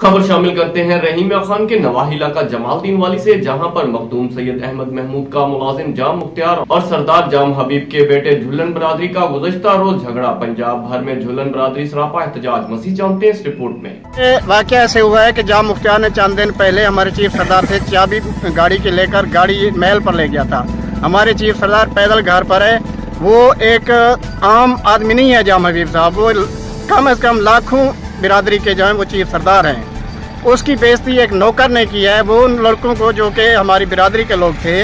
खबर शामिल करते हैं रहीम खान के नवाही इलाका जमालदीन वाली से, जहां पर मखदूम सैयद अहमद महमूद का मुलाजिम जाम मुख्तियार और सरदार जाम हबीब के बेटे झुलन बरादरी का गुज़श्ता रोज झगड़ा। पंजाब भर में झुलन बरादरी सरापा एहतजाज। मसीह जानते हैं इस रिपोर्ट में। वाकया ऐसे हुआ है कि जाम मुख्तियार ने चंद दिन पहले हमारे चीफ सरदार से चाबी गाड़ी के लेकर गाड़ी महल पर ले गया था। हमारे चीफ सरदार पैदल घर पर है, वो एक आम आदमी नहीं है जाम हबीब साहब, वो कम से कम लाखों बिरादरी के जो है वो चीफ सरदार हैं। उसकी बेइज्जती एक नौकर ने की है, वो उन लड़कों को जो कि हमारी बिरादरी के लोग थे,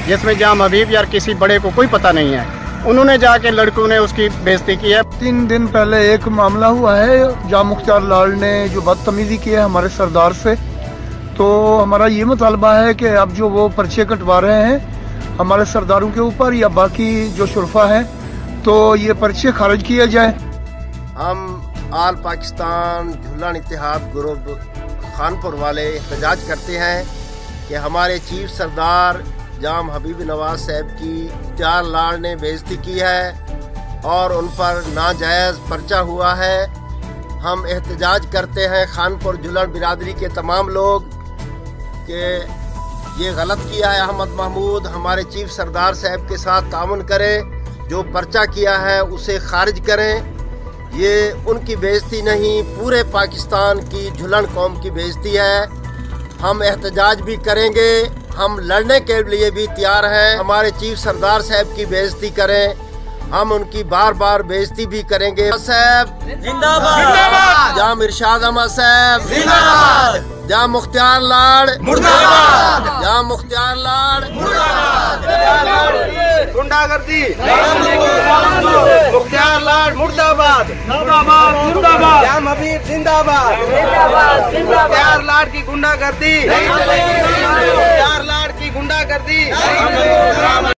जिसमें जाम हबीब या किसी बड़े को कोई पता नहीं है, उन्होंने जाके लड़कों ने उसकी बेइज्जती की है। 3 दिन पहले एक मामला हुआ है, जाम मुख्तियार लाल ने जो बदतमीजी की है हमारे सरदार से, तो हमारा ये मुतालबा है कि अब जो वो पर्चे कटवा रहे हैं हमारे सरदारों के ऊपर या बाकी जो शुरफा है, तो ये पर्चे खारिज किए जाए। हम आल पाकिस्तान झुलन इत्तेहाद ग्रुप खानपुर वाले एहतजाज करते हैं कि हमारे चीफ सरदार जाम हबीब नवाज साहब की 4 लाड़ ने बेइज्जती की है और उन पर नाजायज़ पर्चा हुआ है। हम एहतजाज करते हैं खानपुर झुलन बिरादरी के तमाम लोग कि ये गलत किया है अहमद महमूद, हमारे चीफ सरदार साहब के साथ ताउन करें, जो पर्चा किया है उसे खारिज करें। ये उनकी बेइज्जती नहीं, पूरे पाकिस्तान की झुलन कौम की बेइज्जती है। हम एहतजाज भी करेंगे, हम लड़ने के लिए भी तैयार हैं। हमारे चीफ सरदार साहब की बेइज्जती करें, हम उनकी बार बार बेइज्जती भी करेंगे। साहब जिंदाबाद, जाम इरशाद अहमद साहब जिंदाबाद, जाम मुख्तियार लाड़ मुर्दाबाद, जाम मुख्तियार लाड़ मुर्दाबाद, गुंडागर्दी मुख्तियार लाड़ मुर्दाबाद, जाम हबीब जिंदाबाद, मुख्तियार लाड़ की गुंडागर्दी, मुख्तियार लाड़ की गुंडागर्दी।